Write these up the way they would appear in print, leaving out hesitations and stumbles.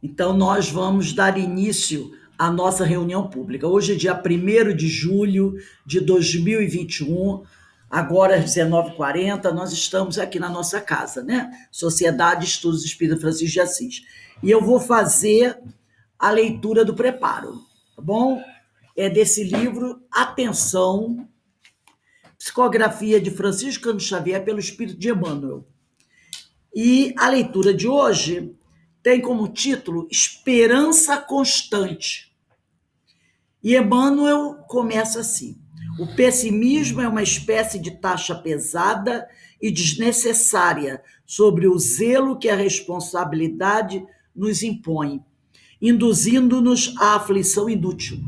Então, nós vamos dar início à nossa reunião pública. Hoje é dia 1º de julho de 2021, agora às 19h40, nós estamos aqui na nossa casa, né? Sociedade de Estudos Espírita Francisco de Assis. E eu vou fazer a leitura do preparo, tá bom? É desse livro, Atenção, Psicografia de Francisco Cândido Xavier pelo Espírito de Emmanuel. E a leitura de hoje tem como título Esperança Constante. E Emmanuel começa assim: o pessimismo é uma espécie de taxa pesada e desnecessária sobre o zelo que a responsabilidade nos impõe, induzindo-nos à aflição inútil.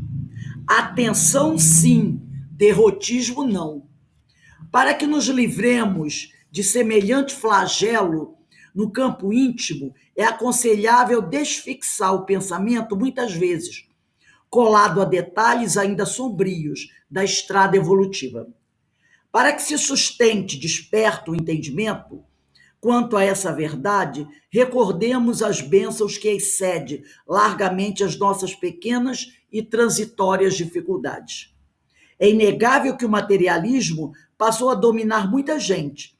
Atenção, sim, derrotismo, não. Para que nos livremos de semelhante flagelo no campo íntimo, é aconselhável desfixar o pensamento muitas vezes, colado a detalhes ainda sombrios da estrada evolutiva. Para que se sustente desperto o entendimento quanto a essa verdade, recordemos as bênçãos que excede largamente as nossas pequenas e transitórias dificuldades. É inegável que o materialismo passou a dominar muita gente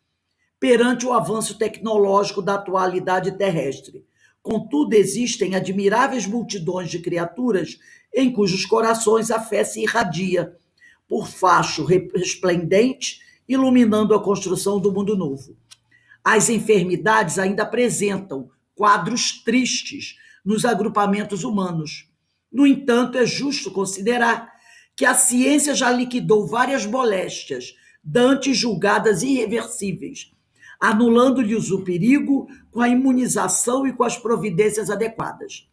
perante o avanço tecnológico da atualidade terrestre. Contudo, existem admiráveis multidões de criaturas em cujos corações a fé se irradia, por facho resplendente, iluminando a construção do mundo novo. As enfermidades ainda apresentam quadros tristes nos agrupamentos humanos. No entanto, é justo considerar que a ciência já liquidou várias moléstias, dantes julgadas irreversíveis, anulando-lhes o perigo com a imunização e com as providências adequadas.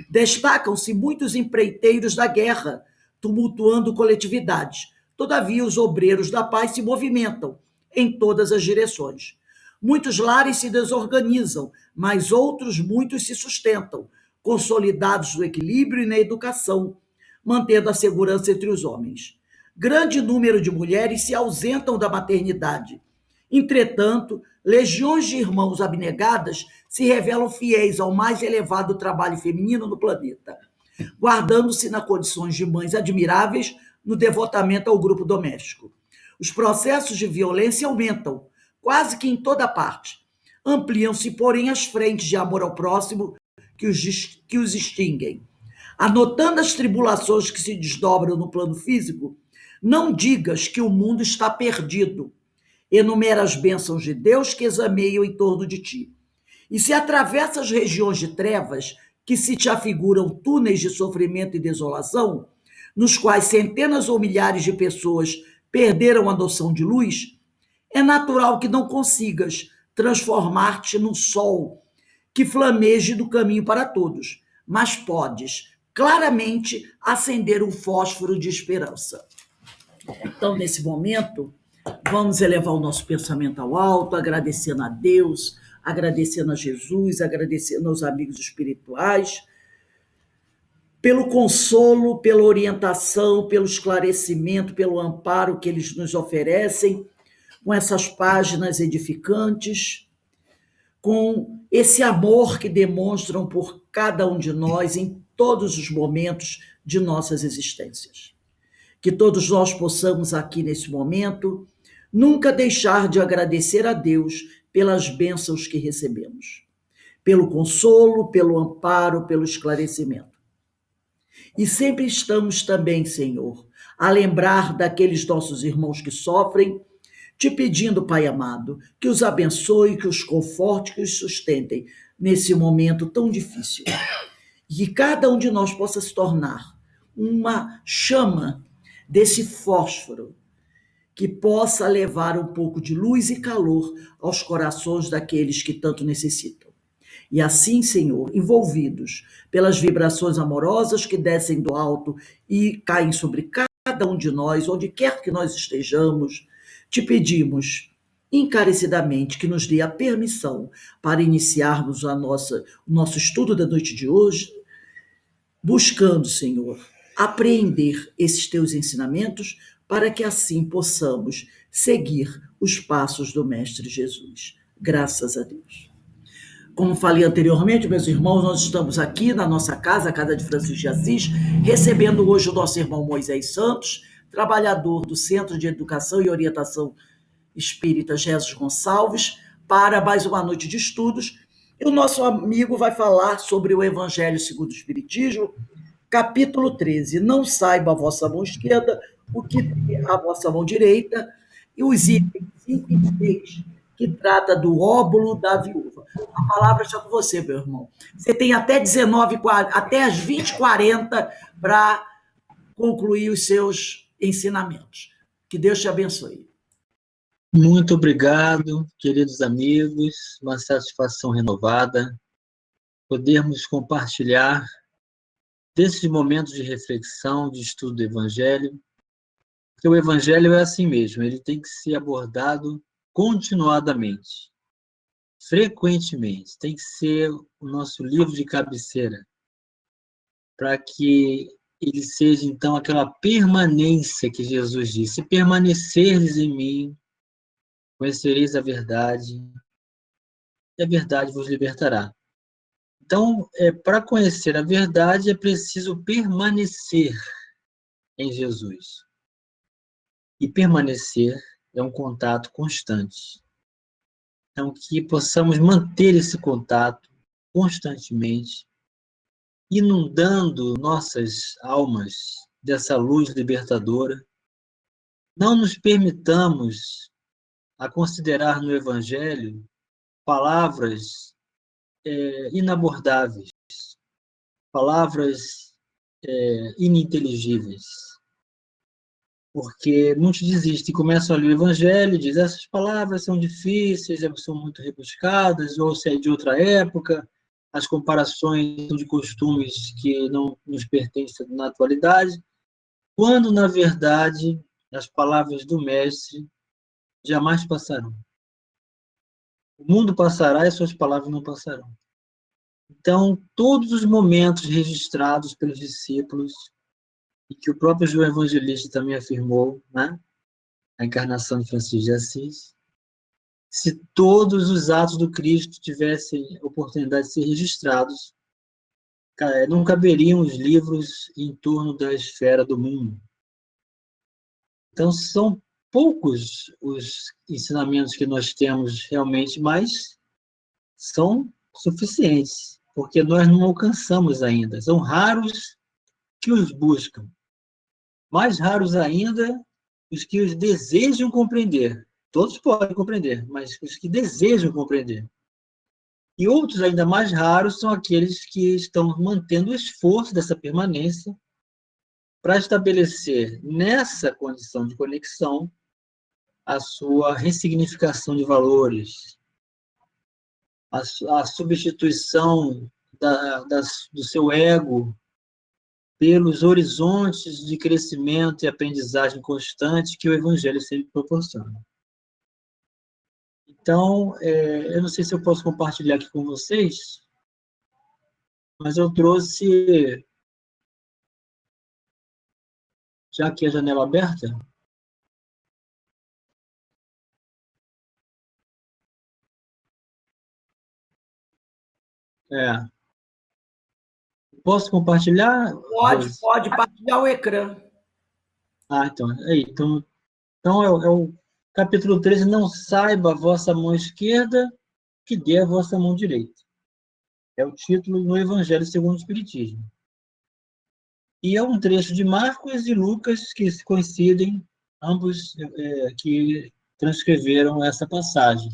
Destacam-se muitos empreiteiros da guerra, tumultuando coletividades. Todavia, os obreiros da paz se movimentam em todas as direções. Muitos lares se desorganizam, mas outros muitos se sustentam, consolidados no equilíbrio e na educação, mantendo a segurança entre os homens. Grande número de mulheres se ausentam da maternidade. Entretanto, legiões de irmãos abnegadas se revelam fiéis ao mais elevado trabalho feminino no planeta, guardando-se nas condições de mães admiráveis no devotamento ao grupo doméstico. Os processos de violência aumentam, quase que em toda parte. Ampliam-se, porém, as frentes de amor ao próximo que os extinguem. Anotando as tribulações que se desdobram no plano físico, não digas que o mundo está perdido. Enumera as bênçãos de Deus que exameiam em torno de ti. E se atravessa as regiões de trevas, que se te afiguram túneis de sofrimento e desolação, nos quais centenas ou milhares de pessoas perderam a noção de luz, é natural que não consigas transformar-te num sol que flameje do caminho para todos, mas podes claramente acender um fósforo de esperança. Então, nesse momento, vamos elevar o nosso pensamento ao alto, agradecendo a Deus, agradecendo a Jesus, agradecendo aos amigos espirituais, pelo consolo, pela orientação, pelo esclarecimento, pelo amparo que eles nos oferecem, com essas páginas edificantes, com esse amor que demonstram por cada um de nós em todos os momentos de nossas existências. Que todos nós possamos aqui nesse momento nunca deixar de agradecer a Deus pelas bênçãos que recebemos, pelo consolo, pelo amparo, pelo esclarecimento. E sempre estamos também, Senhor, a lembrar daqueles nossos irmãos que sofrem, te pedindo, Pai amado, que os abençoe, que os conforte, que os sustentem nesse momento tão difícil. E que cada um de nós possa se tornar uma chama desse fósforo que possa levar um pouco de luz e calor aos corações daqueles que tanto necessitam. E assim, Senhor, envolvidos pelas vibrações amorosas que descem do alto e caem sobre cada um de nós, onde quer que nós estejamos, te pedimos encarecidamente que nos dê a permissão para iniciarmos o nosso estudo da noite de hoje, buscando, Senhor, apreender esses teus ensinamentos para que assim possamos seguir os passos do Mestre Jesus. Graças a Deus. Como falei anteriormente, meus irmãos, nós estamos aqui na nossa casa, a Casa de Francisco de Assis, recebendo hoje o nosso irmão Moisés Santos, trabalhador do Centro de Educação e Orientação Espírita Jesus Gonçalves, para mais uma noite de estudos. E o nosso amigo vai falar sobre o Evangelho segundo o Espiritismo, capítulo 13. Não saiba a vossa mão esquerda o que tem a vossa mão direita, e os itens 5 e 6, que trata do óbolo da viúva. A palavra está com você, meu irmão. Você tem até 19, até as 20h40 para concluir os seus ensinamentos. Que Deus te abençoe. Muito obrigado, queridos amigos. Uma satisfação renovada podermos compartilhar desses momentos de reflexão, de estudo do Evangelho, porque o Evangelho é assim mesmo, ele tem que ser abordado continuadamente, frequentemente, tem que ser o nosso livro de cabeceira, para que ele seja, então, aquela permanência que Jesus disse: se permanecerdes em mim, conhecereis a verdade, e a verdade vos libertará. Então, para conhecer a verdade, é preciso permanecer em Jesus. E permanecer é um contato constante. Então, que possamos manter esse contato constantemente, inundando nossas almas dessa luz libertadora. Não nos permitamos a considerar no Evangelho palavras inabordáveis, palavras ininteligíveis. Porque muitos desistem, começam a ler o Evangelho, dizem: essas palavras são difíceis, são muito rebuscadas, ou se é de outra época, as comparações são de costumes que não nos pertencem na atualidade, quando, na verdade, as palavras do Mestre jamais passarão. O mundo passará e suas palavras não passarão. Então, todos os momentos registrados pelos discípulos, e que o próprio João Evangelista também afirmou, né? A encarnação de Francisco de Assis, se todos os atos do Cristo tivessem oportunidade de ser registrados, não caberiam os livros em torno da esfera do mundo. Então, são poucos os ensinamentos que nós temos realmente, mas são suficientes, porque nós não alcançamos ainda. São raros que os buscam. Mais raros ainda os que os desejam compreender. Todos podem compreender, mas os que desejam compreender. E outros ainda mais raros são aqueles que estão mantendo o esforço dessa permanência para estabelecer nessa condição de conexão a sua ressignificação de valores, a substituição do seu ego pelos horizontes de crescimento e aprendizagem constante que o Evangelho sempre proporciona. Então, eu não sei se eu posso compartilhar aqui com vocês, mas eu trouxe, já aqui a janela aberta, posso compartilhar, Rose? Pode partilhar o ecrã. Então, então é o capítulo 13, não saiba a vossa mão esquerda que dê a vossa mão direita. É o título no Evangelho segundo o Espiritismo. E é um trecho de Marcos e Lucas que se coincidem, ambos que transcreveram essa passagem.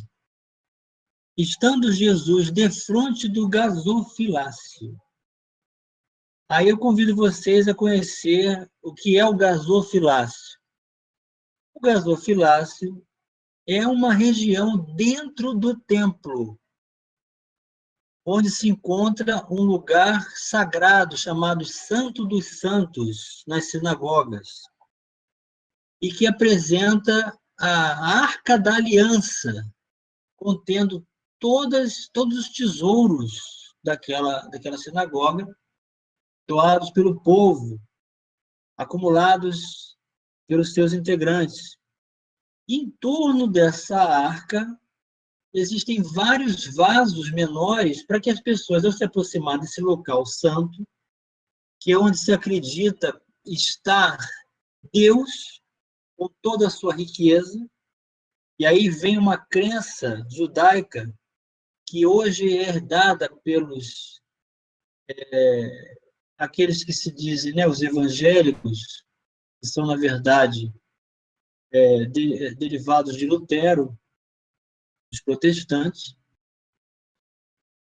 Estando Jesus defronte do gasofilácio. Aí eu convido vocês a conhecer o que é o gasofilácio. O gasofilácio é uma região dentro do templo, onde se encontra um lugar sagrado chamado Santo dos Santos, nas sinagogas, e que apresenta a Arca da Aliança, contendo todos os tesouros daquela sinagoga, doados pelo povo, acumulados pelos seus integrantes. Em torno dessa arca existem vários vasos menores para que as pessoas, ao se aproximar desse local santo, que é onde se acredita estar Deus com toda a sua riqueza, e aí vem uma crença judaica que hoje é herdada pelos aqueles que se dizem, né, os evangélicos, que são, na verdade, derivados de Lutero, os protestantes,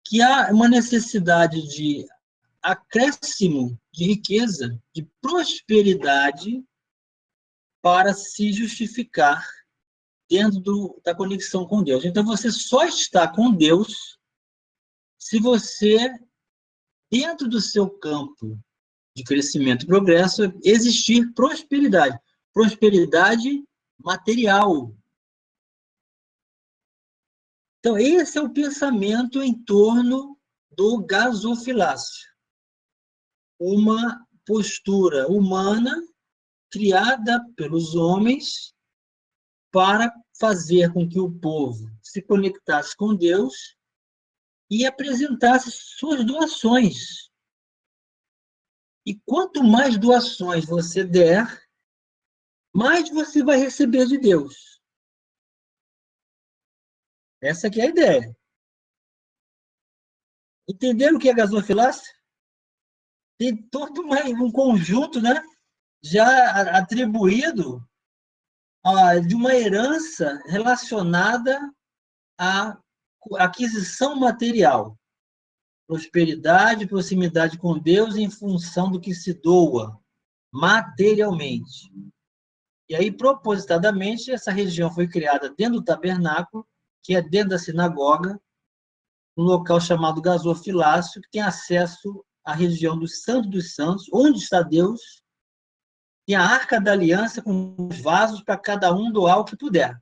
que há uma necessidade de acréscimo de riqueza, de prosperidade, para se justificar dentro da conexão com Deus. Então, você só está com Deus se você, dentro do seu campo de crescimento e progresso, existir prosperidade. Prosperidade material. Então, esse é o pensamento em torno do gasofilácio. Uma postura humana criada pelos homens para fazer com que o povo se conectasse com Deus e apresentasse suas doações. E quanto mais doações você der, mais você vai receber de Deus. Essa aqui é a ideia. Entenderam o que é gasofilácia? Tem todo um conjunto, né, já atribuído de uma herança relacionada à aquisição material. Prosperidade, proximidade com Deus em função do que se doa materialmente. E aí, propositadamente, essa região foi criada dentro do tabernáculo, que é dentro da sinagoga, um local chamado gasofilácio, que tem acesso à região dos Santos, onde está Deus, tem a Arca da Aliança com os vasos para cada um doar o que puder.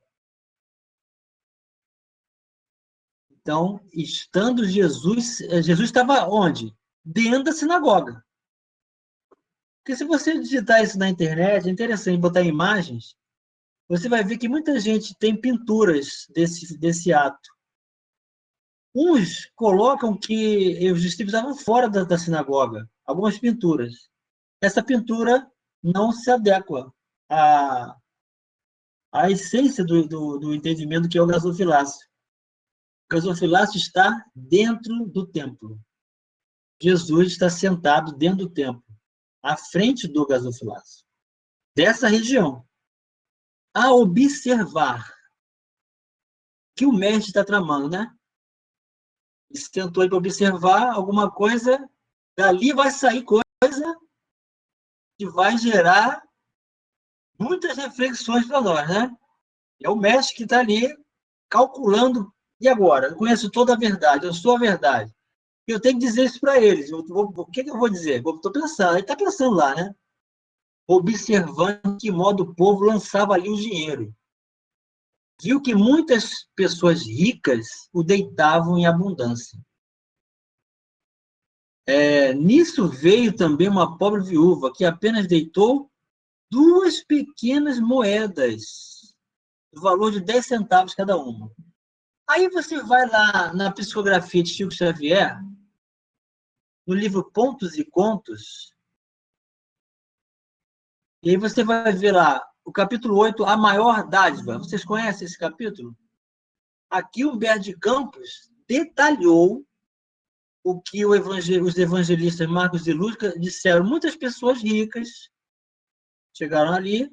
Então, estando Jesus estava onde? Dentro da sinagoga. Porque se você digitar isso na internet, é interessante botar imagens, você vai ver que muita gente tem pinturas desse ato. Uns colocam que os discípulos estavam fora da sinagoga, algumas pinturas. Essa pintura não se adequa à essência do entendimento que é o gasofilácio. O gasofilácio está dentro do templo. Jesus está sentado dentro do templo, à frente do gasofilácio, dessa região, a observar que o mestre está tramando, né? Ele sentou aí para observar alguma coisa, dali vai sair coisa que vai gerar muitas reflexões para nós, né? É o mestre que está ali calculando. E agora? Eu conheço toda a verdade, eu sou a verdade. Eu tenho que dizer isso para eles. O que eu vou dizer? Estou pensando, ele está pensando lá, né? Observando que modo o povo lançava ali o dinheiro. Viu que muitas pessoas ricas o deitavam em abundância. Nisso veio também uma pobre viúva que apenas deitou 2 pequenas moedas, do valor de 10 centavos cada uma. Aí você vai lá na psicografia de Chico Xavier, no livro Pontos e Contos, e aí você vai ver lá, o capítulo 8, A Maior Dádiva. Vocês conhecem esse capítulo? Aqui Humberto de Campos detalhou o que os evangelistas Marcos e Lucas disseram. Muitas pessoas ricas chegaram ali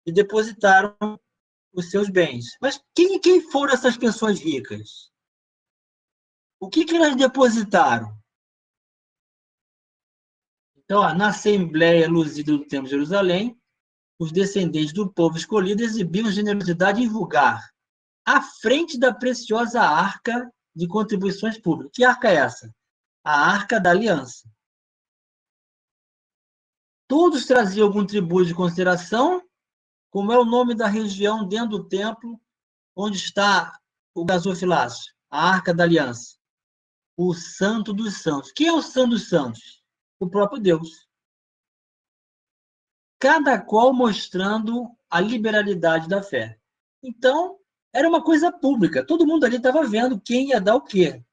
e depositaram os seus bens. Mas quem foram essas pessoas ricas? O que elas depositaram? Então, na Assembleia Luzida do Templo de Jerusalém, os descendentes do povo escolhido exibiam generosidade vulgar, à frente da preciosa arca de contribuições públicas. Que arca é essa? A Arca da Aliança. Todos traziam algum tributo de consideração, como é o nome da região dentro do templo, onde está o gasofilácio, a Arca da Aliança. O Santo dos Santos. Quem é o Santo dos Santos? O próprio Deus. Cada qual mostrando a liberalidade da fé. Então, Era uma coisa pública, todo mundo ali estava vendo quem ia dar o quê.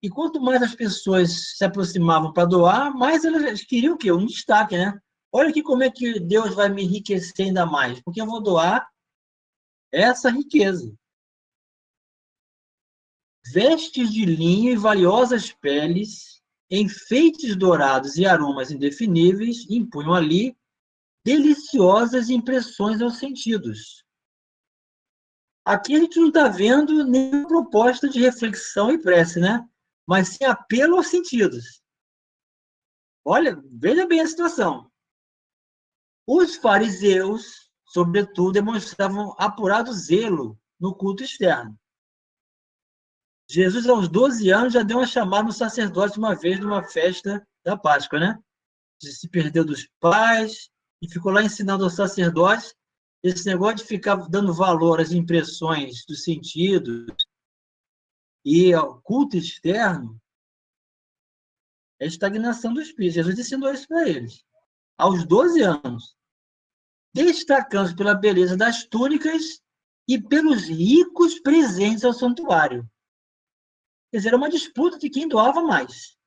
E quanto mais as pessoas se aproximavam para doar, mais elas queriam o quê? Um destaque, né? Olha aqui como é que Deus vai me enriquecer ainda mais, porque eu vou doar essa riqueza. Vestes de linho e valiosas peles, enfeites dourados e aromas indefiníveis impunham ali deliciosas impressões aos sentidos. Aqui a gente não está vendo nenhuma proposta de reflexão e prece, né? Mas sim apelo aos sentidos. Olha, veja bem a situação. Os fariseus, sobretudo, demonstravam apurado zelo no culto externo. Jesus, aos 12 anos, já deu uma chamada no sacerdote uma vez numa festa da Páscoa, né? Se perdeu dos pais e ficou lá ensinando aos sacerdotes esse negócio de ficar dando valor às impressões dos sentidos e ao culto externo é estagnação do espírito. Jesus ensinou isso para eles, aos 12 anos, destacando pela beleza das túnicas e pelos ricos presentes ao santuário. Quer dizer, era uma disputa de quem doava mais.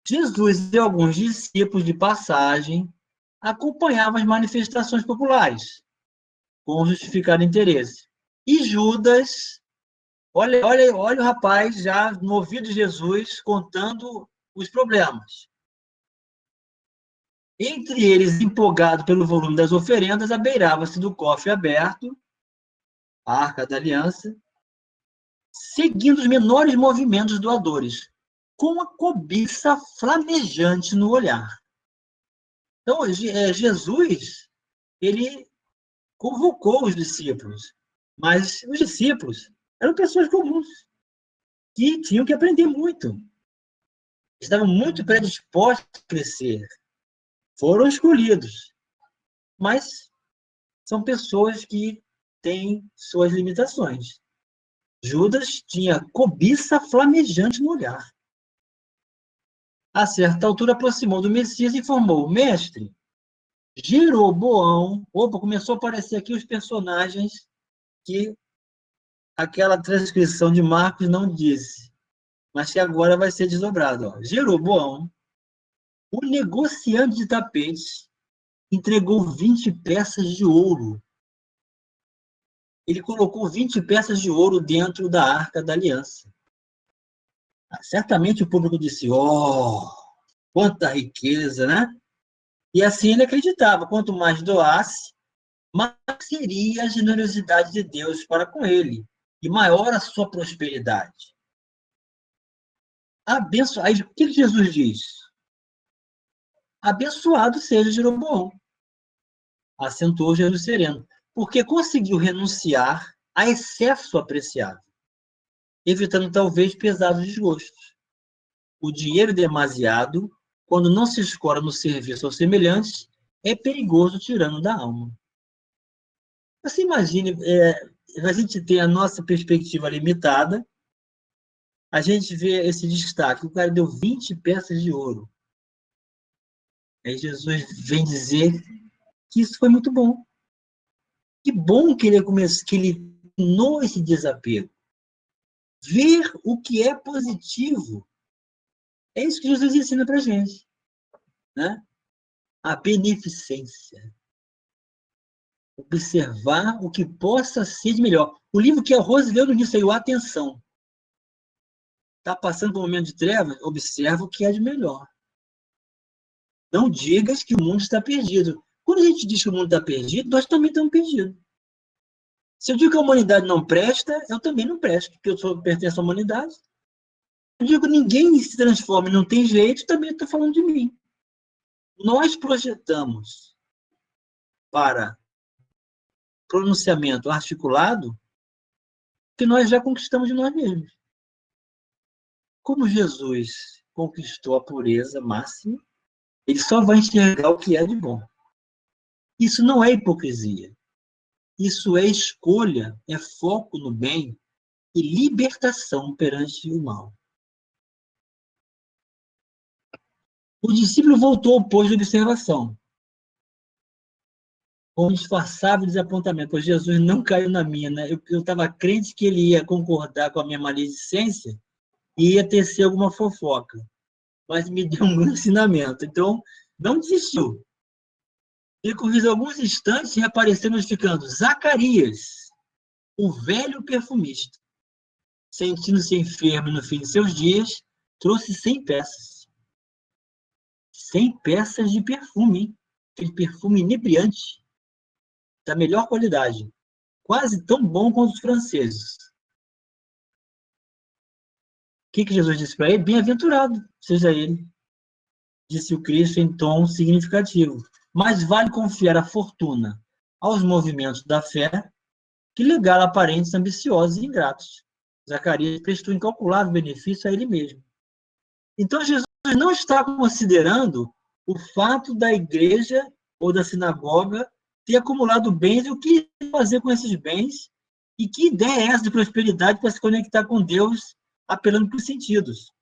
Jesus e alguns discípulos de passagem acompanhavam as manifestações populares, com justificado interesse. E Judas, olha o rapaz já no ouvido de Jesus contando os problemas. Entre eles, empolgado pelo volume das oferendas, abeirava-se do cofre aberto, a Arca da Aliança, seguindo os menores movimentos dos doadores, com a cobiça flamejante no olhar. Então, Jesus, ele convocou os discípulos, mas os discípulos eram pessoas comuns, que tinham que aprender muito. Estavam muito predispostos a crescer. Foram escolhidos, mas são pessoas que têm suas limitações. Judas tinha cobiça flamejante no olhar. A certa altura, aproximou do Messias e informou: Mestre, Jeroboão. Opa, começou a aparecer aqui os personagens que aquela transcrição de Marcos não disse, mas que agora vai ser desdobrado. Ó. Jeroboão, o negociante de tapetes, entregou 20 peças de ouro. Ele colocou 20 peças de ouro dentro da Arca da Aliança. Certamente o público disse: Oh, quanta riqueza, né? E assim ele acreditava: quanto mais doasse, maior seria a generosidade de Deus para com ele, e maior a sua prosperidade. Aí, o que Jesus diz? Abençoado seja Jeroboão, acentuou Jesus sereno, porque conseguiu renunciar a excesso apreciável, evitando talvez pesados desgostos. O dinheiro demasiado, quando não se escora no serviço aos semelhantes, é perigoso tirando da alma. Você imagine, a gente tem a nossa perspectiva limitada, a gente vê esse destaque, o cara deu 20 peças de ouro. Aí Jesus vem dizer que isso foi muito bom. Que bom que ele tornou esse desapego. Ver o que é positivo. É isso que Jesus ensina para a gente. Né? A beneficência. Observar o que possa ser de melhor. O livro que a Rose leu no início aí, o Atenção. Está passando por um momento de trevas? Observa o que é de melhor. Não digas que o mundo está perdido. Quando a gente diz que o mundo está perdido, nós também estamos perdidos. Se eu digo que a humanidade não presta, eu também não presto, porque eu pertenço à humanidade. Eu digo que ninguém se transforma e não tem jeito, também estou falando de mim. Nós projetamos para pronunciamento articulado que nós já conquistamos de nós mesmos. Como Jesus conquistou a pureza máxima, ele só vai enxergar o que é de bom. Isso não é hipocrisia. Isso é escolha, é foco no bem e libertação perante o mal. O discípulo voltou ao posto de observação. com um disfarçável desapontamento, pois Jesus não caiu na minha, né? Eu estava crente que ele ia concordar com a minha maledicência e ia tecer alguma fofoca, mas me deu um ensinamento. Então, não desistiu. Percorri alguns instantes e apareceu notificando Zacarias, o velho perfumista. Sentindo-se enfermo no fim de seus dias, trouxe 100 peças. 100 peças de perfume, hein? Aquele perfume inebriante, da melhor qualidade. Quase tão bom quanto os franceses. O que Jesus disse para ele? Bem-aventurado seja ele, disse o Cristo em tom significativo. Mas vale confiar a fortuna aos movimentos da fé que legar a parentes ambiciosos e ingratos. Zacarias prestou incalculável benefício a ele mesmo. Então, Jesus não está considerando o fato da igreja ou da sinagoga ter acumulado bens e o que fazer com esses bens e que ideia é essa de prosperidade para se conectar com Deus apelando para os sentidos.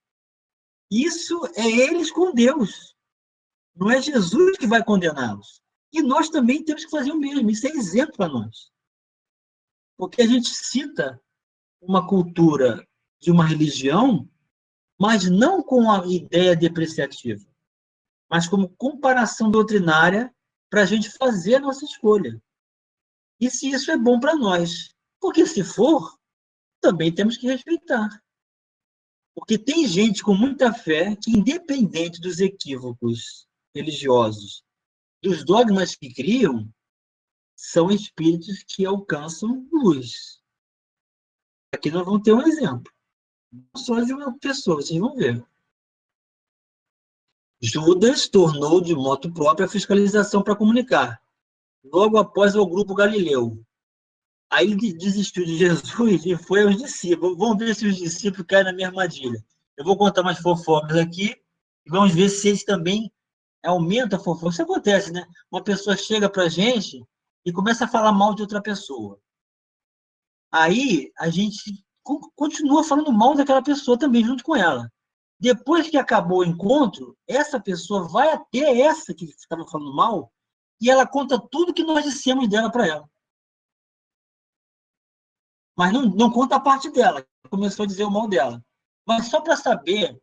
Isso é eles com Deus. Não é Jesus que vai condená-los. E nós também temos que fazer o mesmo. Isso é exemplo para nós. Porque a gente cita uma cultura de uma religião, mas não com a ideia depreciativa, mas como comparação doutrinária para a gente fazer a nossa escolha. E se isso é bom para nós. Porque se for, também temos que respeitar. Porque tem gente com muita fé que, independente dos equívocos religiosos, dos dogmas que criam, são espíritos que alcançam luz. Aqui nós vamos ter um exemplo. Não só de uma pessoa, vocês vão ver. Judas tornou de motu próprio a fiscalização para comunicar, logo após o grupo Galileu. Aí ele desistiu de Jesus e foi aos discípulos. Vamos ver se os discípulos caem na minha armadilha. Eu vou contar mais fofocas aqui e vamos ver se eles também aumentam a fofoca. Isso acontece, né? Uma pessoa chega para a gente e começa a falar mal de outra pessoa. Aí a gente continua falando mal daquela pessoa também, junto com ela. Depois que acabou o encontro, essa pessoa vai até essa que estava falando mal e ela conta tudo que nós dissemos dela para ela. Mas não conta a parte dela, começou a dizer o mal dela. Mas só para saber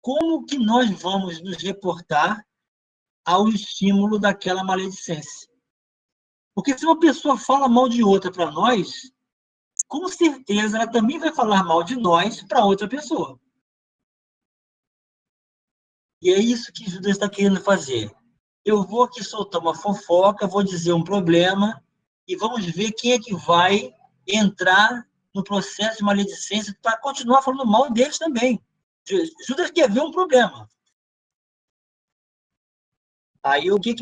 como que nós vamos nos reportar ao estímulo daquela maledicência. Porque se uma pessoa fala mal de outra para nós, com certeza ela também vai falar mal de nós para outra pessoa. E é isso que Judas está querendo fazer. Eu vou aqui soltar uma fofoca, vou dizer um problema, e vamos ver quem é que vai entrar no processo de maledicência para continuar falando mal deles também. Judas quer ver um problema. Aí o que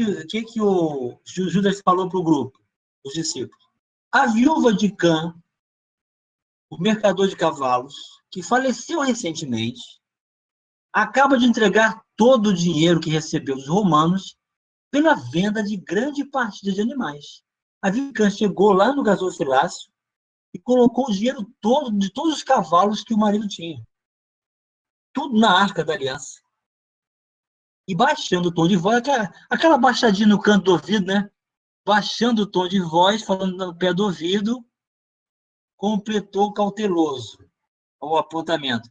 o Judas falou para o grupo, os discípulos? A viúva de Cã, o mercador de cavalos, que faleceu recentemente, acaba de entregar todo o dinheiro que recebeu dos romanos pela venda de grande partida de animais. A viúva de Cã chegou lá no gasofilácio e colocou o dinheiro todo de todos os cavalos que o marido tinha. Tudo na arca da aliança. E baixando o tom de voz, aquela baixadinha no canto do ouvido, né? Baixando o tom de voz, falando no pé do ouvido, completou cauteloso o apontamento.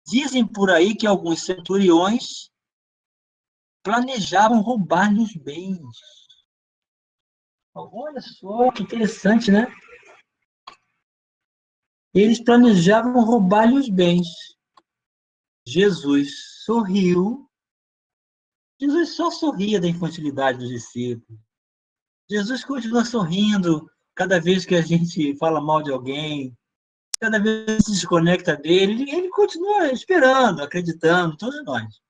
Dizem por aí que alguns centuriões planejavam roubar-lhe os bens. Olha só, que interessante, né? Eles planejavam roubar-lhe os bens. Jesus sorriu. Jesus só sorria da infantilidade dos discípulos. Jesus continua sorrindo cada vez que a gente fala mal de alguém, cada vez que se desconecta dele, ele continua esperando, acreditando, todos nós.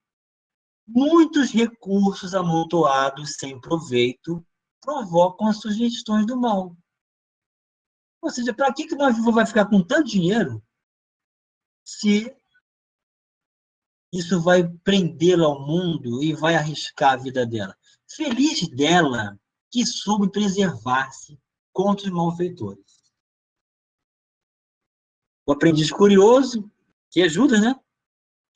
Muitos recursos amontoados sem proveito provocam as sugestões do mal. Ou seja, para que uma viúva vai ficar com tanto dinheiro se isso vai prendê-la ao mundo e vai arriscar a vida dela? Feliz dela que soube preservar-se contra os malfeitores. O aprendiz curioso, que ajuda, né?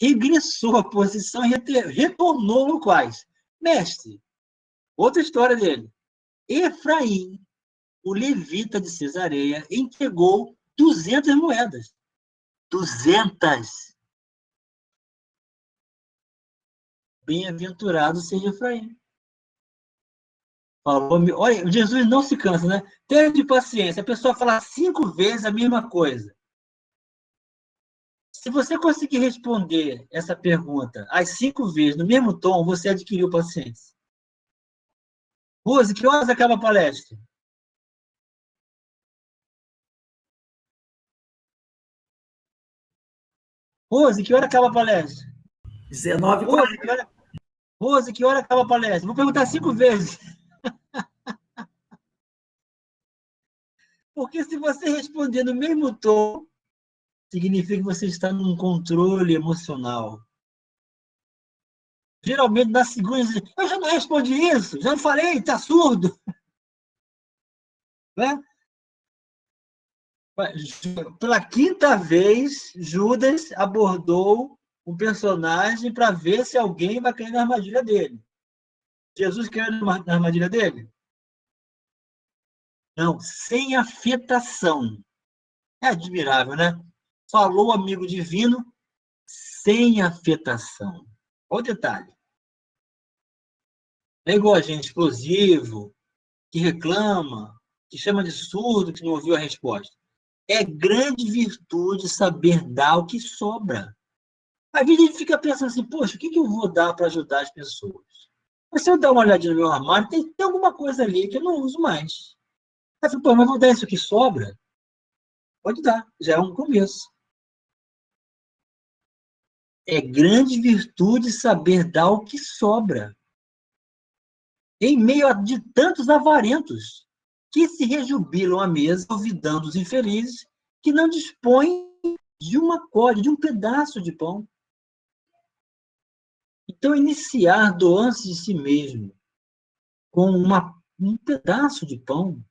Regressou à posição e retornou no quais? Mestre, outra história dele. Efraim, o levita de Cesareia, entregou 200 moedas. 200! Bem-aventurado seja Efraim. Falou, olha, Jesus não se cansa, né? Tenha paciência. A pessoa fala 5 vezes a mesma coisa. Se você conseguir responder essa pergunta as 5 vezes no mesmo tom, você adquiriu paciência. Rose, que horas acaba a palestra? Rose, que hora acaba a palestra? 19h40. Rose, que hora acaba a palestra? Vou perguntar 5 vezes. Porque se você responder no mesmo tom, significa que você está num controle emocional. Geralmente, na segunda, eu já não respondi isso, já não falei, está surdo. Né? Pela 5ª vez, Judas abordou um personagem para ver se alguém vai cair na armadilha dele. Jesus caiu na armadilha dele? Não, sem afetação. É admirável, né? Falou amigo divino sem afetação. Olha o detalhe. É igual a gente explosivo, que reclama, que chama de surdo, que não ouviu a resposta. É grande virtude saber dar o que sobra. Às vezes a gente fica pensando assim, poxa, o que eu vou dar para ajudar as pessoas? Mas se eu dar uma olhadinha no meu armário, tem alguma coisa ali que eu não uso mais. Aí eu falo, pô, mas vou dar isso que sobra? Pode dar, já é um começo. É grande virtude saber dar o que sobra. Em meio a de tantos avarentos que se rejubilam à mesa, olvidando os infelizes, que não dispõem de uma colhe, de um pedaço de pão. Então, iniciar doando-se de si mesmo com um pedaço de pão,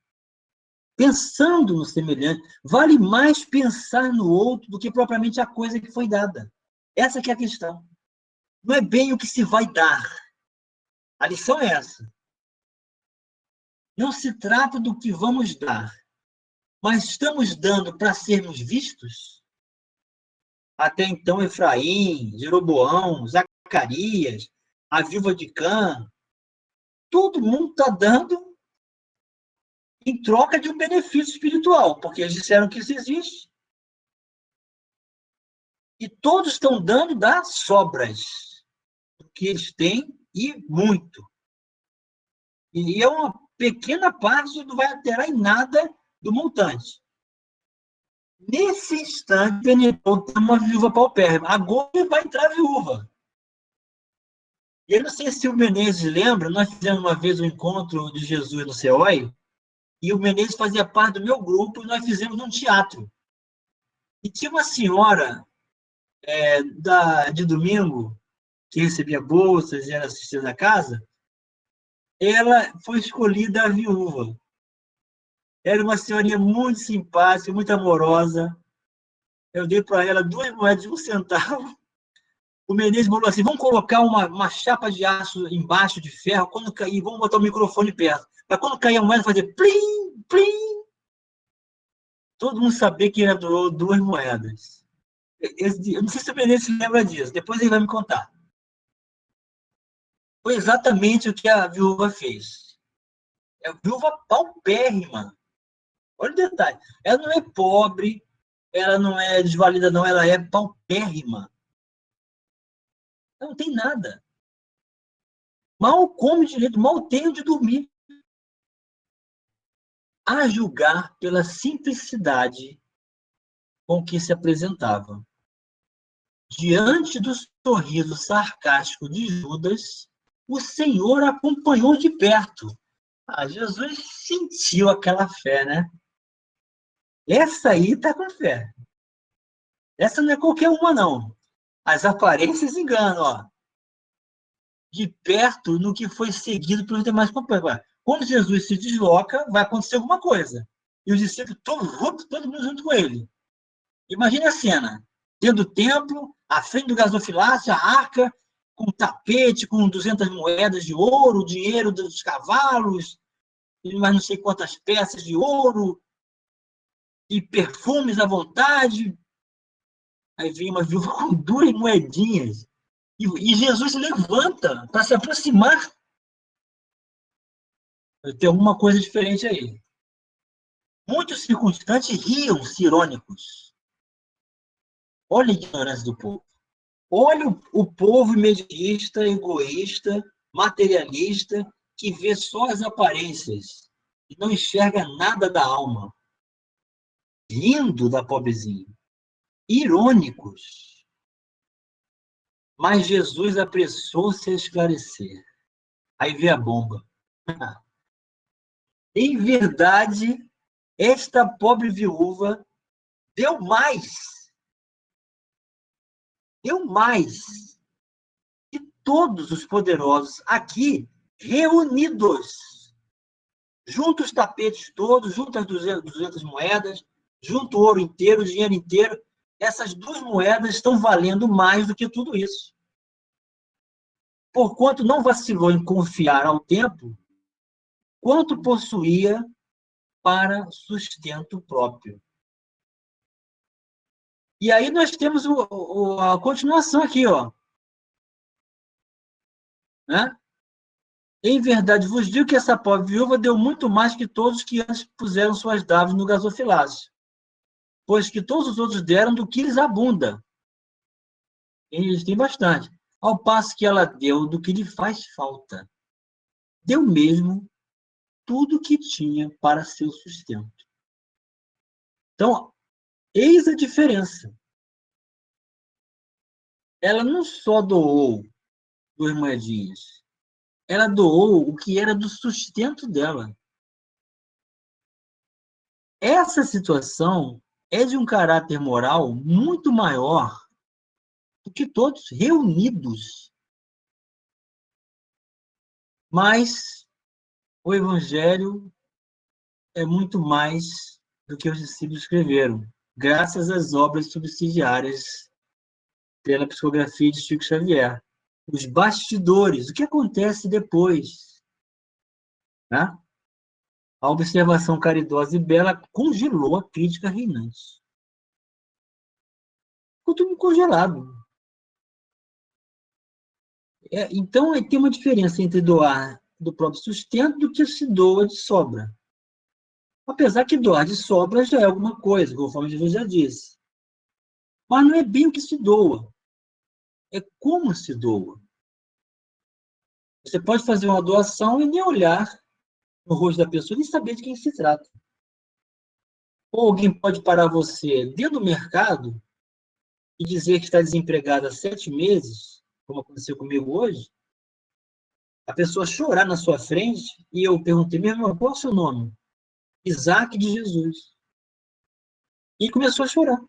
pensando no semelhante, vale mais pensar no outro do que propriamente a coisa que foi dada. Essa que é a questão. Não é bem o que se vai dar. A lição é essa. Não se trata do que vamos dar, mas estamos dando para sermos vistos? Até então, Efraim, Jeroboão, Zacarias, a viúva de Cã, todo mundo está dando em troca de um benefício espiritual, porque eles disseram que isso existe. E todos estão dando das sobras, do que eles têm e muito. E é uma pequena parte, não vai alterar em nada do montante. Nesse instante, penetrou uma viúva paupérrima. Agora vai entrar a viúva. E eu não sei se o Menezes lembra, nós fizemos uma vez um encontro de Jesus no CEOI, e o Menezes fazia parte do meu grupo, e nós fizemos um teatro. E tinha uma senhora de domingo, que recebia bolsas e era assistida da casa, ela foi escolhida a viúva. Era uma senhorinha muito simpática, muito amorosa. Eu dei para ela 2 moedas de 1 centavo. O Menezes falou assim, vamos colocar uma chapa de aço embaixo de ferro, quando cair, vamos botar o microfone perto. Para quando cair a moeda, fazer plim, plim. Todo mundo sabia que ele doou 2 moedas. Eu não sei se o Menezes se lembra disso, depois ele vai me contar. Foi exatamente o que a viúva fez. É a viúva paupérrima. Olha o detalhe. Ela não é pobre, ela não é desvalida, não, ela é paupérrima. Ela não tem nada. Mal come direito, mal tem onde dormir. A julgar pela simplicidade com que se apresentava. Diante do sorriso sarcástico de Judas, o Senhor acompanhou de perto. Jesus sentiu aquela fé, né? Essa aí está com fé. Essa não é qualquer uma, não. As aparências enganam, ó. De perto no que foi seguido pelos demais companheiros. Quando Jesus se desloca, vai acontecer alguma coisa. E os discípulos, todo mundo junto com ele. Imagine a cena. Dentro do templo, à frente do gasofilácio, a arca, com tapete, com 200 moedas de ouro, dinheiro dos cavalos, e mais não sei quantas peças de ouro, e perfumes à vontade. Aí vem uma viúva com 2 moedinhas. E Jesus se levanta para se aproximar. Tem alguma coisa diferente aí. Muitos circunstantes riam-se irônicos. Olha a ignorância do povo. Olha o povo imediatista, egoísta, materialista, que vê só as aparências e não enxerga nada da alma. Rindo da pobrezinha. Irônicos. Mas Jesus apressou-se a esclarecer. Aí vê a bomba. Em verdade, esta pobre viúva deu mais que todos os poderosos aqui reunidos. Junta os tapetes todos, junta as 200 moedas, junta o ouro inteiro, o dinheiro inteiro. Essas 2 moedas estão valendo mais do que tudo isso. Porquanto não vacilou em confiar ao tempo, quanto possuía para sustento próprio. E aí nós temos a continuação aqui, ó. Né? Em verdade, vos digo que essa pobre viúva deu muito mais que todos que antes puseram suas dádivas no gasofilácio, pois que todos os outros deram do que lhes abunda. Eles têm bastante. Ao passo que ela deu do que lhe faz falta. Deu mesmo tudo o que tinha para seu sustento. Então, eis a diferença. Ela não só doou 2 moedinhas, ela doou o que era do sustento dela. Essa situação é de um caráter moral muito maior do que todos reunidos. Mas o Evangelho é muito mais do que os discípulos escreveram, graças às obras subsidiárias pela psicografia de Chico Xavier. Os bastidores, o que acontece depois. Né? A observação caridosa e bela congelou a crítica reinante. Ficou tudo congelado. Então, tem uma diferença entre doar do próprio sustento do que se doa de sobra. Apesar que doar de sobra já é alguma coisa, conforme Jesus já disse. Mas não é bem o que se doa. É como se doa. Você pode fazer uma doação e nem olhar no rosto da pessoa, nem saber de quem se trata. Ou alguém pode parar você dentro do mercado e dizer que está desempregado há 7 meses, como aconteceu comigo hoje, a pessoa chorar na sua frente, e eu perguntei, meu irmão, qual é o seu nome? Isaac de Jesus. E começou a chorar.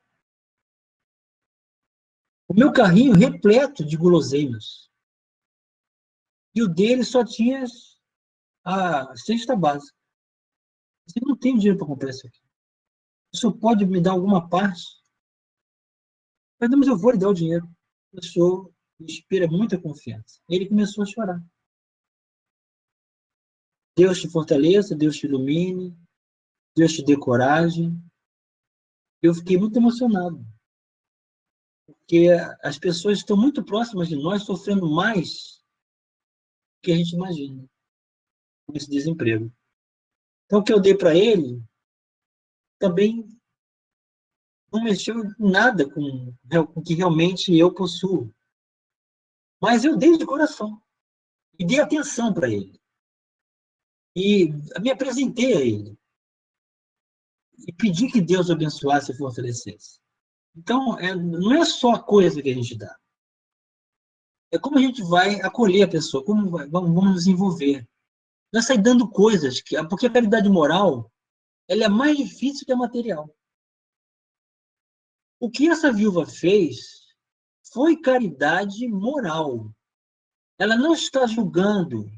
O meu carrinho repleto de guloseimas. E o dele só tinha a cesta básica. Você não tem dinheiro para comprar isso aqui. Isso pode me dar alguma parte? Mas eu vou lhe dar o dinheiro. A pessoa inspira muita confiança. Ele começou a chorar. Deus te fortaleça, Deus te ilumine, Deus te dê coragem. Eu fiquei muito emocionado. Porque as pessoas estão muito próximas de nós, sofrendo mais do que a gente imagina com esse desemprego. Então, o que eu dei para ele também não mexeu em nada com o que realmente eu possuo. Mas eu dei de coração. E dei atenção para ele. E me apresentei a ele. E pedi que Deus abençoasse e fortalecesse. Então, não é só a coisa que a gente dá. É como a gente vai acolher a pessoa, como vamos nos envolver. Não é sair dando coisas, porque a caridade moral ela é mais difícil que a material. O que essa viúva fez foi caridade moral. Ela não está julgando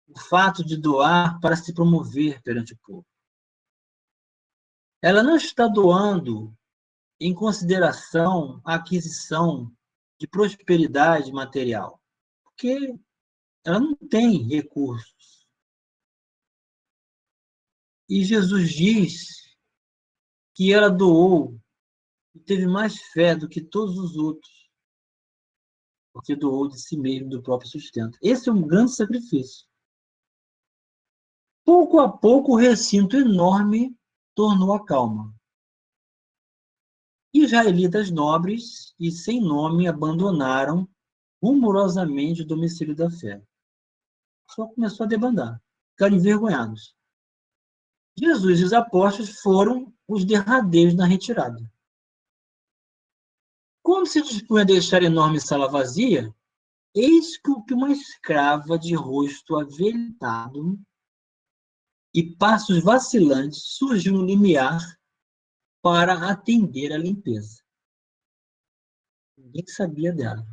o fato de doar para se promover perante o povo. Ela não está doando em consideração a aquisição de prosperidade material, porque ela não tem recursos. E Jesus diz que ela doou e teve mais fé do que todos os outros, porque doou de si mesmo, do próprio sustento. Esse é um grande sacrifício. Pouco a pouco, o recinto enorme tornou a calma. Israelitas nobres e sem nome abandonaram rumorosamente o domicílio da fé. Só começou a debandar, ficaram envergonhados. Jesus e os apóstolos foram os derradeiros na retirada. Quando se dispunha a deixar a enorme sala vazia, eis que uma escrava de rosto avelhentado e passos vacilantes surgiu no limiar para atender à limpeza. Ninguém sabia dela.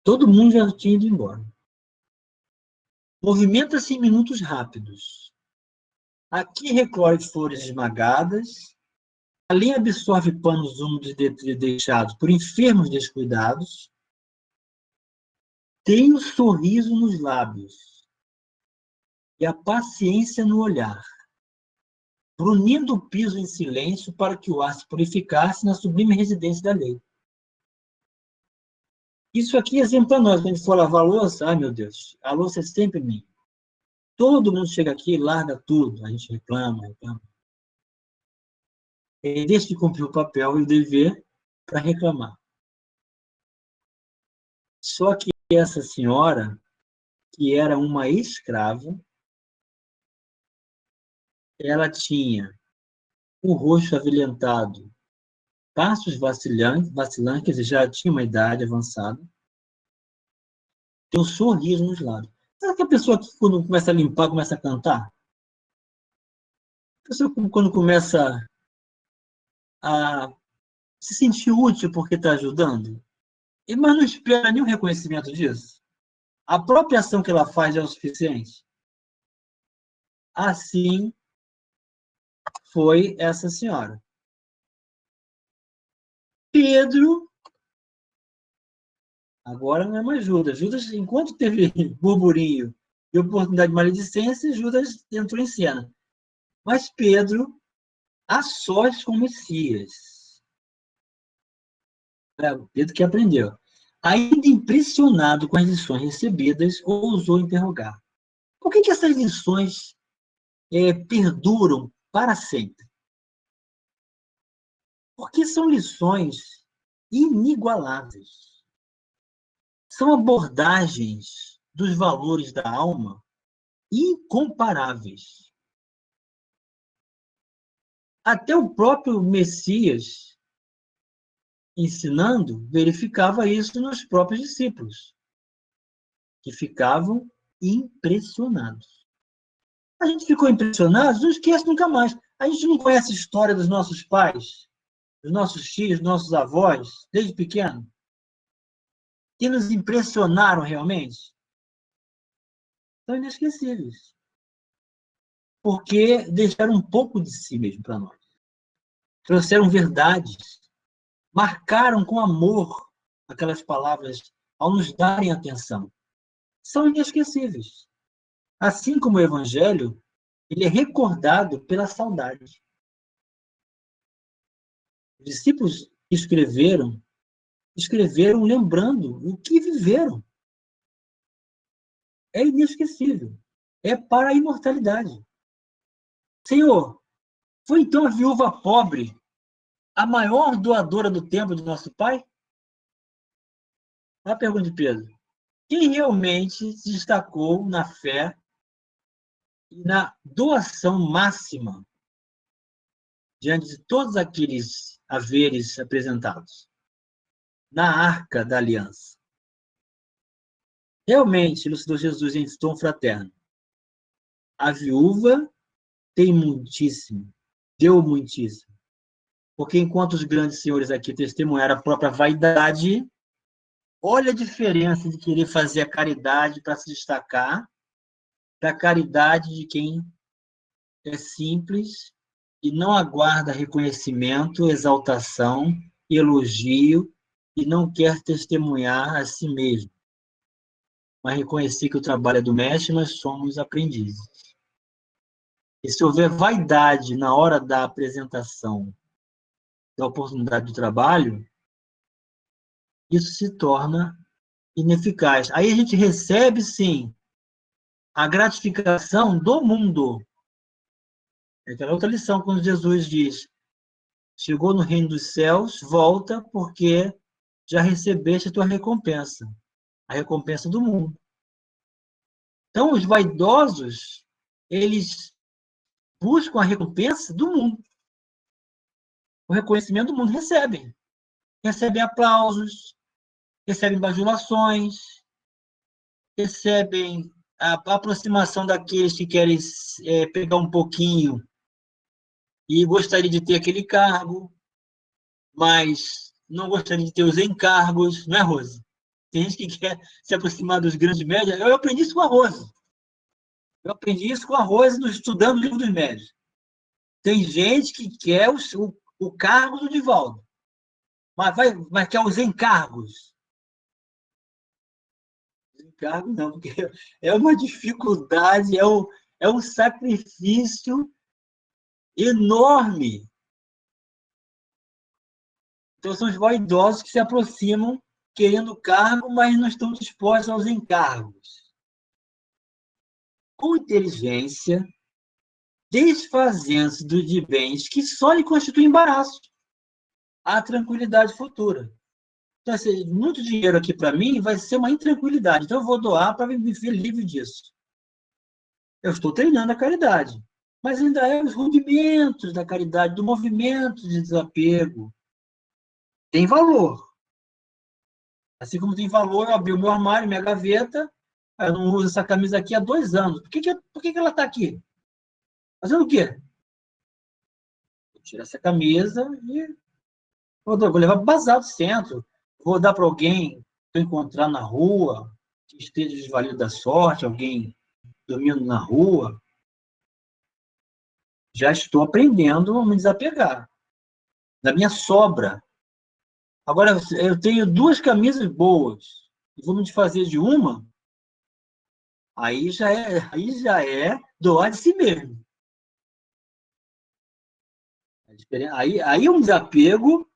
Todo mundo já tinha ido embora. Movimenta-se em minutos rápidos. Aqui recolhe flores esmagadas, ali absorve panos úmidos deixados por enfermos descuidados, tem o sorriso nos lábios e a paciência no olhar, brunindo o piso em silêncio para que o ar se purificasse na sublime residência da lei. Isso aqui é exemplo para nós, quando a gente for lavar a louça, ai meu Deus, a louça é sempre minha. Todo mundo chega aqui e larga tudo, a gente reclama. Ele deixa de cumprir o papel e o dever para reclamar. Só que essa senhora, que era uma escrava, ela tinha o rosto avelhentado, passos vacilantes, quer dizer, já tinha uma idade avançada, tem um sorriso nos lábios. Sabe que a pessoa que, quando começa a limpar, começa a cantar? A pessoa, quando começa a se sentir útil porque está ajudando, mas não espera nenhum reconhecimento disso. A própria ação que ela faz é o suficiente. Assim foi essa senhora. Pedro, agora não é mais Judas. Judas, enquanto teve burburinho e oportunidade de maledicência, Judas entrou em cena. Mas Pedro, a sós com o Messias. Pedro que aprendeu. Ainda impressionado com as lições recebidas, ousou interrogar. Por que essas lições perduram para sempre? Porque são lições inigualáveis. São abordagens dos valores da alma incomparáveis. Até o próprio Messias, ensinando, verificava isso nos próprios discípulos, que ficavam impressionados. A gente ficou impressionado, não esquece nunca mais. A gente não conhece a história dos nossos pais, dos nossos tios, dos nossos avós, desde pequeno, que nos impressionaram realmente. São inesquecíveis. Porque deixaram um pouco de si mesmo para nós. Trouxeram verdades, marcaram com amor aquelas palavras ao nos darem atenção. São inesquecíveis. Assim como o Evangelho, ele é recordado pela saudade. Os discípulos escreveram lembrando o que viveram. É inesquecível. É para a imortalidade. Senhor, foi então a viúva pobre a maior doadora do templo do nosso Pai? A pergunta de Pedro. Quem realmente se destacou na fé e na doação máxima diante de todos aqueles haveres apresentados? Na arca da aliança. Realmente, elucidou Jesus em tom fraterno. A viúva tem muitíssimo, deu muitíssimo. Porque enquanto os grandes senhores aqui testemunharam a própria vaidade, olha a diferença de querer fazer a caridade para se destacar, da caridade de quem é simples e não aguarda reconhecimento, exaltação, elogio e não quer testemunhar a si mesmo, mas reconhecer que o trabalho é do mestre, nós somos aprendizes. E se houver vaidade na hora da apresentação da oportunidade de trabalho, isso se torna ineficaz. Aí a gente recebe, sim, a gratificação do mundo. É aquela outra lição, quando Jesus diz: chegou no reino dos céus, volta, porque já recebeste a tua recompensa, a recompensa do mundo. Então, os vaidosos, eles buscam a recompensa do mundo. O reconhecimento do mundo recebem. Recebem aplausos, recebem bajulações, recebem a aproximação daqueles que querem pegar um pouquinho e gostaria de ter aquele cargo, mas não gostaria de ter os encargos, não é, Rose? Tem gente que quer se aproximar dos grandes médios. Eu aprendi isso com a Rose. Eu aprendi isso com a Rose estudando o livro dos médios. Tem gente que quer o cargo do Divaldo, mas quer os encargos. Encargo não, porque é uma dificuldade, é um sacrifício enorme. Então, são os vaidosos que se aproximam querendo cargo, mas não estão dispostos aos encargos. Com inteligência, desfazendo-se de bens que só lhe constituem embaraço à tranquilidade futura. Então, assim, muito dinheiro aqui para mim vai ser uma intranquilidade. Então, eu vou doar para me ver livre disso. Eu estou treinando a caridade. Mas ainda é os rudimentos da caridade, do movimento de desapego. Tem valor. Assim como tem valor eu abrir o meu armário, minha gaveta, eu não uso essa camisa aqui há 2 anos. Por que ela está aqui? Fazendo o quê? Vou tirar essa camisa e vou levar para o bazar do centro. Vou dar para alguém que eu encontrar na rua, que esteja desvalido da sorte, alguém dormindo na rua. Já estou aprendendo a me desapegar da minha sobra. Agora, eu tenho 2 camisas boas e vou me desfazer de uma, aí já é doar de si mesmo. Aí é um desapego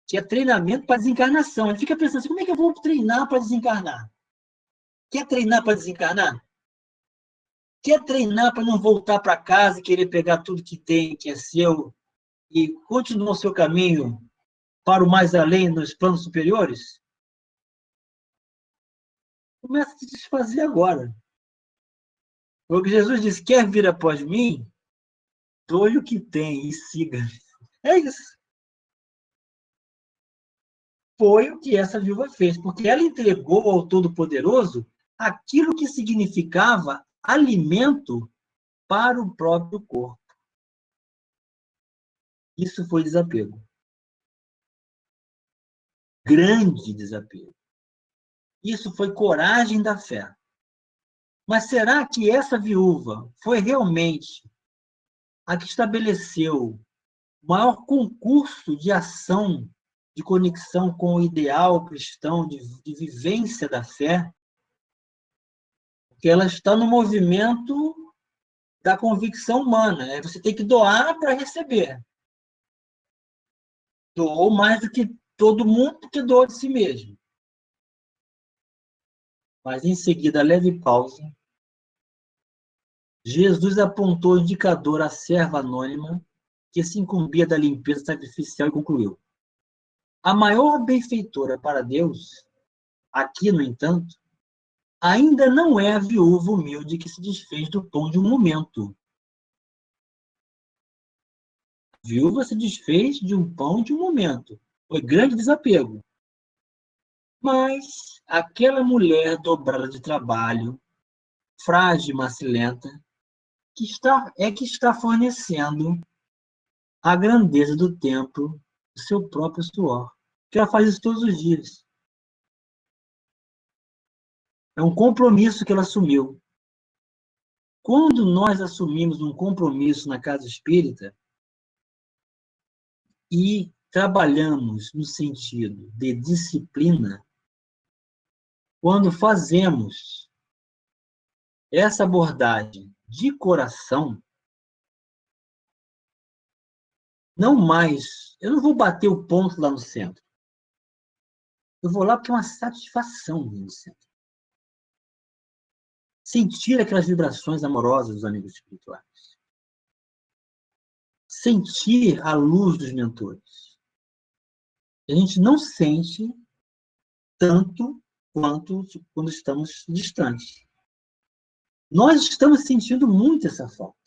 que é treinamento para desencarnação. Ele fica pensando assim, como é que eu vou treinar para desencarnar? Quer treinar para desencarnar? Quer treinar para não voltar para casa e querer pegar tudo que tem, que é seu, e continuar o seu caminho para o mais além, nos planos superiores? Começa a se desfazer agora. Porque Jesus disse, quer vir após mim? Doe o que tem e siga. É isso. Foi o que essa viúva fez, porque ela entregou ao Todo-Poderoso aquilo que significava alimento para o próprio corpo. Isso foi desapego. Grande desapego. Isso foi coragem da fé. Mas será que essa viúva foi realmente a que estabeleceu o maior concurso de ação, de conexão com o ideal cristão, de vivência da fé? Porque ela está no movimento da convicção humana. Você tem que doar para receber. Doou mais do que todo mundo, porque doou de si mesmo. Mas, em seguida, leve pausa. Jesus apontou o indicador à serva anônima que se incumbia da limpeza sacrificial e concluiu: a maior benfeitora para Deus, aqui, no entanto, ainda não é a viúva humilde que se desfez do pão de um momento. A viúva se desfez de um pão de um momento. Foi grande desapego. Mas aquela mulher dobrada de trabalho, frágil e macilenta, que está fornecendo a grandeza do templo do seu próprio suor. Que ela faz isso todos os dias. É um compromisso que ela assumiu. Quando nós assumimos um compromisso na casa espírita e trabalhamos no sentido de disciplina, quando fazemos essa abordagem de coração, Não mais, eu não vou bater o ponto lá no centro. Eu vou lá porque é uma satisfação no centro. Sentir aquelas vibrações amorosas dos amigos espirituais. Sentir a luz dos mentores. A gente não sente tanto quanto quando estamos distantes. Nós estamos sentindo muito essa falta.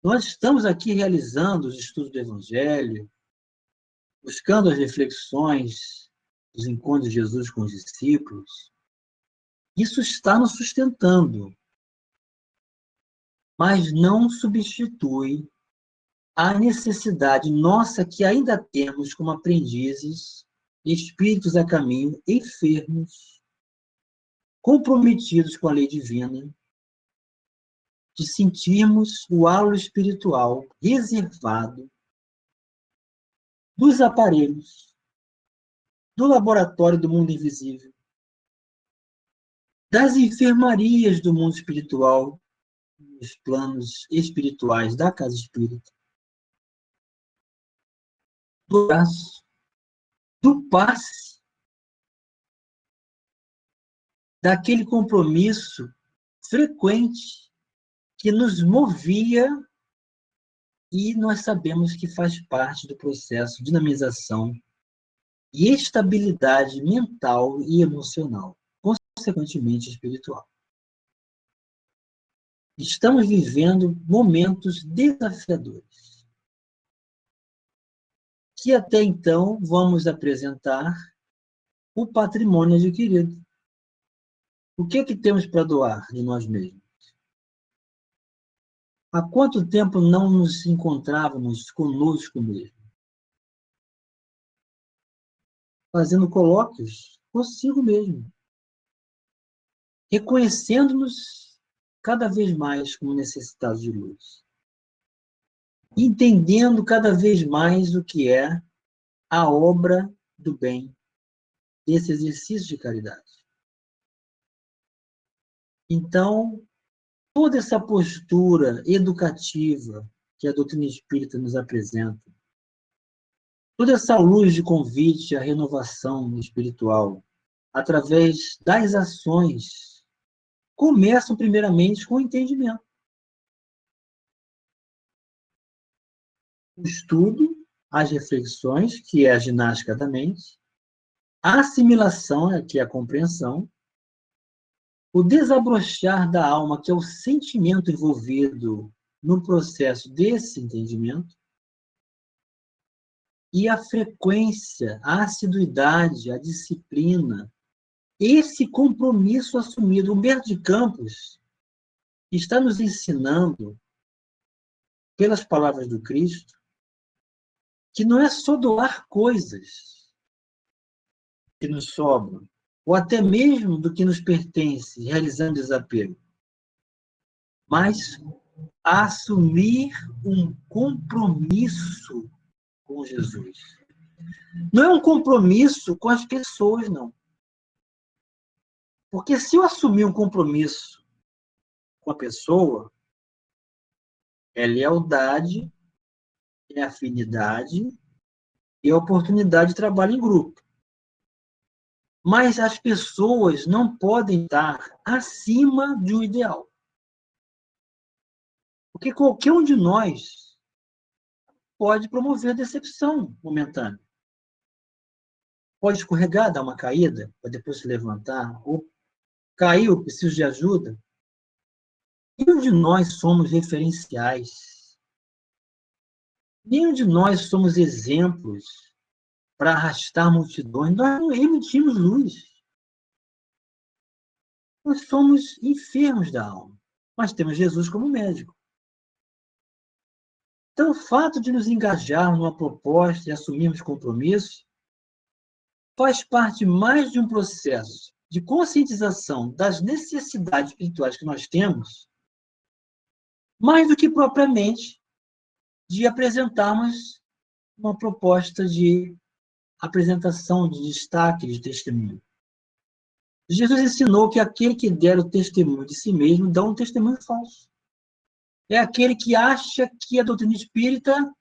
Nós estamos aqui realizando os estudos do Evangelho, buscando as reflexões dos encontros de Jesus com os discípulos. Isso está nos sustentando, mas não substitui a necessidade nossa que ainda temos como aprendizes, espíritos a caminho, enfermos, comprometidos com a lei divina, de sentirmos o halo espiritual reservado dos aparelhos, do laboratório do mundo invisível, das enfermarias do mundo espiritual, os planos espirituais da casa espírita, do braço, do passe, daquele compromisso frequente que nos movia e nós sabemos que faz parte do processo de dinamização e estabilidade mental e emocional, consequentemente espiritual. Estamos vivendo momentos desafiadores, que até então vamos apresentar o patrimônio adquirido. O que é que temos para doar de nós mesmos? Há quanto tempo não nos encontrávamos conosco mesmo? Fazendo colóquios consigo mesmo, reconhecendo-nos cada vez mais como necessitados de luz, entendendo cada vez mais o que é a obra do bem, desse exercício de caridade. Então, toda essa postura educativa que a doutrina espírita nos apresenta, toda essa luz de convite à renovação espiritual, através das ações, começam primeiramente com o entendimento. O estudo, as reflexões, que é a ginástica da mente, a assimilação, que é a compreensão, o desabrochar da alma, que é o sentimento envolvido no processo desse entendimento, e a frequência, a assiduidade, a disciplina, esse compromisso assumido. Humberto de Campos está nos ensinando, pelas palavras do Cristo, que não é só doar coisas que nos sobram, ou até mesmo do que nos pertence, realizando desapego, mas assumir um compromisso com Jesus. Não é um compromisso com as pessoas, não. Porque se eu assumir um compromisso com a pessoa, é lealdade, é afinidade e é oportunidade de trabalho em grupo. Mas as pessoas não podem estar acima de um ideal. Porque qualquer um de nós pode promover decepção momentânea. Pode escorregar, dar uma caída, para depois se levantar, ou caiu, preciso de ajuda. Nenhum de nós somos referenciais. Nenhum de nós somos exemplos para arrastar multidões. Nós não emitimos luz. Nós somos enfermos da alma, mas temos Jesus como médico. Então, o fato de nos engajarmos numa proposta e assumirmos compromisso faz parte mais de um processo de conscientização das necessidades espirituais que nós temos, mais do que propriamente de apresentarmos uma proposta de apresentação, de destaque, de testemunho. Jesus ensinou que aquele que der o testemunho de si mesmo dá um testemunho falso. É aquele que acha que a doutrina espírita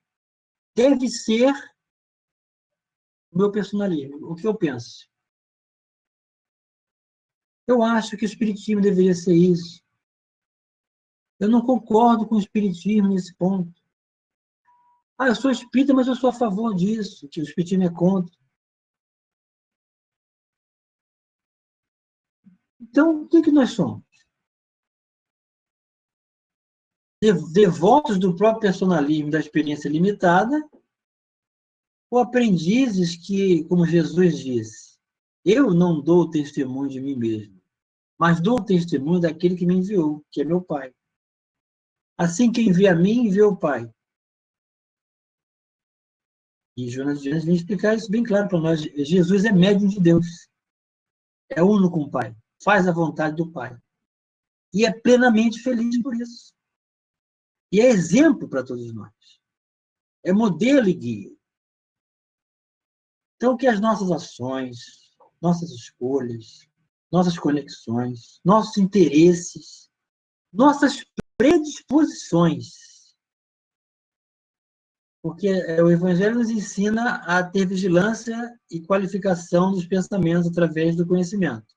deve ser o meu personalismo, o que eu penso. Eu acho que o espiritismo deveria ser isso. Eu não concordo com o espiritismo nesse ponto. Eu sou espírita, mas eu sou a favor disso, que o espiritismo é contra. Então, o que nós somos? Devotos do próprio personalismo, da experiência limitada, ou aprendizes que, como Jesus disse, eu não dou testemunho de mim mesmo, mas dou testemunho daquele que me enviou, que é meu Pai. Assim, quem vê a mim, vê o Pai. E Jonas de Anjos vem explicar isso bem claro para nós. Jesus é médium de Deus. É uno com o Pai. Faz a vontade do Pai. E é plenamente feliz por isso. E é exemplo para todos nós. É modelo e guia. Então, que as nossas ações, nossas escolhas, nossas conexões, nossos interesses, nossas predisposições, porque o Evangelho nos ensina a ter vigilância e qualificação dos pensamentos através do conhecimento.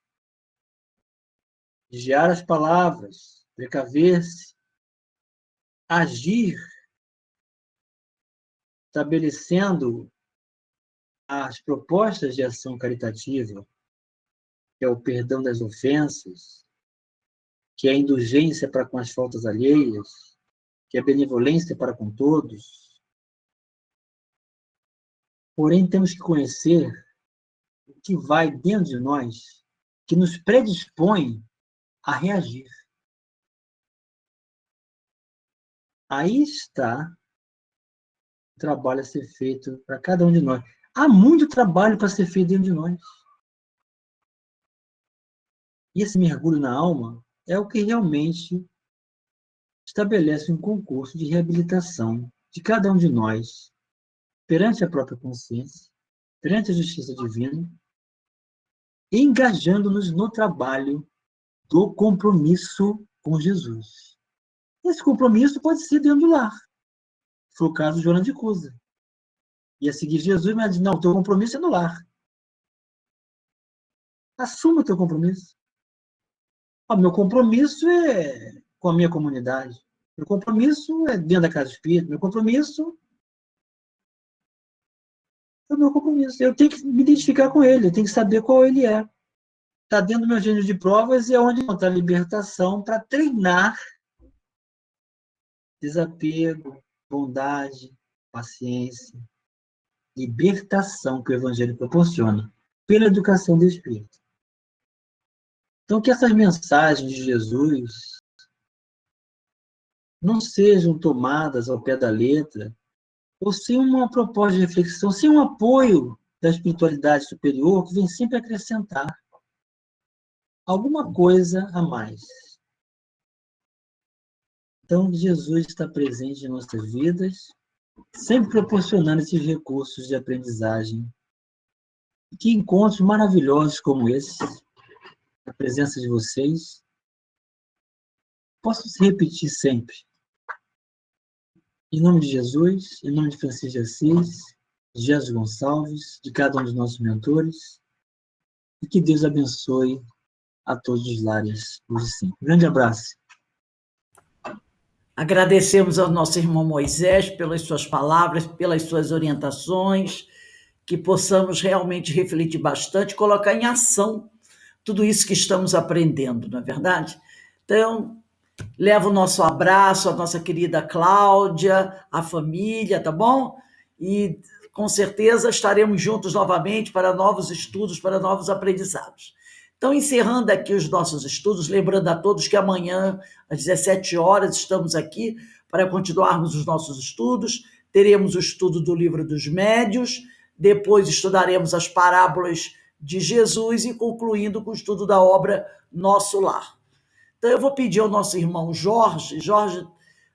Vigiar as palavras, precaver-se, agir, estabelecendo as propostas de ação caritativa, que é o perdão das ofensas, que é a indulgência para com as faltas alheias, que é a benevolência para com todos. Porém, temos que conhecer o que vai dentro de nós, que nos predispõe a reagir. Aí está o trabalho a ser feito para cada um de nós. Há muito trabalho para ser feito dentro de nós. E esse mergulho na alma é o que realmente estabelece um concurso de reabilitação de cada um de nós perante a própria consciência, perante a justiça divina, engajando-nos no trabalho do compromisso com Jesus. Esse compromisso pode ser dentro do lar. Foi o caso de Joana de Cusa. Ia seguir Jesus, mas não, o teu compromisso é no lar. Assuma o teu compromisso. Meu compromisso é com a minha comunidade. Meu compromisso é dentro da casa espírita. Meu compromisso é o meu compromisso. Eu tenho que me identificar com ele, eu tenho que saber qual ele é. Está dentro do meu gênero de provas e é onde está a libertação para treinar desapego, bondade, paciência, libertação que o Evangelho proporciona pela educação do Espírito. Então, que essas mensagens de Jesus não sejam tomadas ao pé da letra, ou sem uma proposta de reflexão, sem um apoio da espiritualidade superior, que vem sempre acrescentar alguma coisa a mais. Então, Jesus está presente em nossas vidas, sempre proporcionando esses recursos de aprendizagem. E que encontros maravilhosos como esse, a presença de vocês, possam se repetir sempre. Em nome de Jesus, em nome de Francisco de Assis, de Jesus Gonçalves, de cada um dos nossos mentores, e que Deus abençoe a todos os lares hoje sim. Grande abraço. Agradecemos ao nosso irmão Moisés pelas suas palavras, pelas suas orientações, que possamos realmente refletir bastante, colocar em ação tudo isso que estamos aprendendo, não é verdade? Então, leva o nosso abraço à nossa querida Cláudia, à família, tá bom? E com certeza estaremos juntos novamente para novos estudos, para novos aprendizados. Então, encerrando aqui os nossos estudos, lembrando a todos que amanhã, às 17 horas, estamos aqui para continuarmos os nossos estudos. Teremos o estudo do Livro dos Médiuns, depois estudaremos as parábolas de Jesus e concluindo com o estudo da obra Nosso Lar. Então, eu vou pedir ao nosso irmão Jorge. Jorge,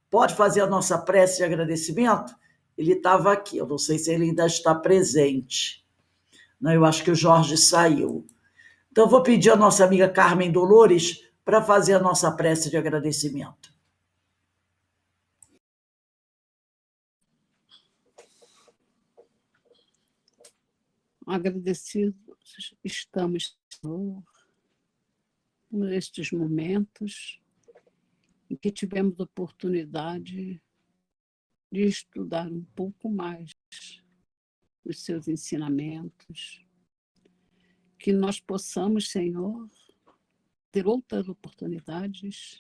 pode fazer a nossa prece de agradecimento? Ele estava aqui, eu não sei se ele ainda está presente. Não, eu acho que o Jorge saiu. Então, eu vou pedir à nossa amiga Carmen Dolores para fazer a nossa prece de agradecimento. agradecidos estamos, Senhor, por estes momentos em que tivemos a oportunidade de estudar um pouco mais os seus ensinamentos, que nós possamos, Senhor, ter outras oportunidades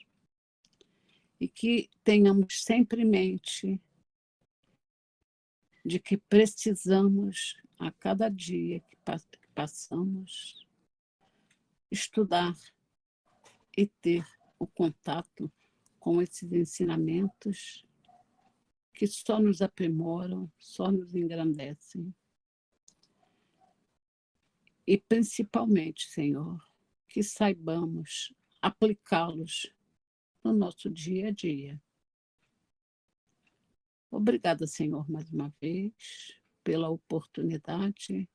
e que tenhamos sempre em mente de que precisamos, a cada dia que passamos, estudar e ter o contato com esses ensinamentos que só nos aprimoram, só nos engrandecem. E, principalmente, Senhor, que saibamos aplicá-los no nosso dia a dia. Obrigada, Senhor, mais uma vez, pela oportunidade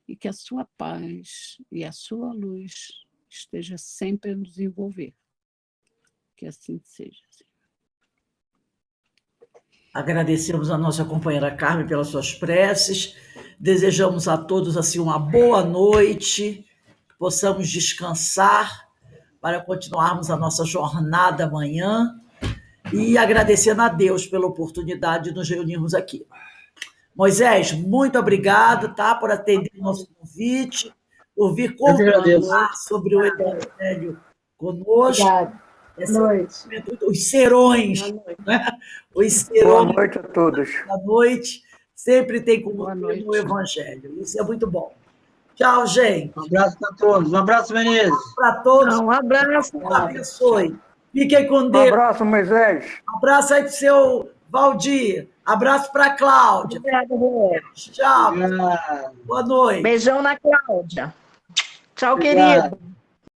e que a sua paz e a sua luz esteja sempre a nos envolver. Que assim seja, Senhor. Agradecemos a nossa companheira Carmen pelas suas preces, desejamos a todos assim uma boa noite, que possamos descansar para continuarmos a nossa jornada amanhã e agradecendo a Deus pela oportunidade de nos reunirmos aqui. Moisés, muito obrigado, tá, por atender o nosso convite, por vir conversar sobre o Evangelho conosco. Obrigada. Boa noite. Os serões, né? Os serões. Boa noite a todos. Boa noite. Sempre tem como tema o Evangelho. Isso é muito bom. Tchau, gente. Um abraço para todos. Um abraço, Menezes. Para todos. Um abraço. Deus abençoe. Fiquem com Deus. Um abraço, Moisés. Um abraço aí para o seu Valdir. Abraço para a Cláudia. Obrigada, Roberto. Tchau. Boa noite. Beijão na Cláudia. Tchau, Obrigado. querido.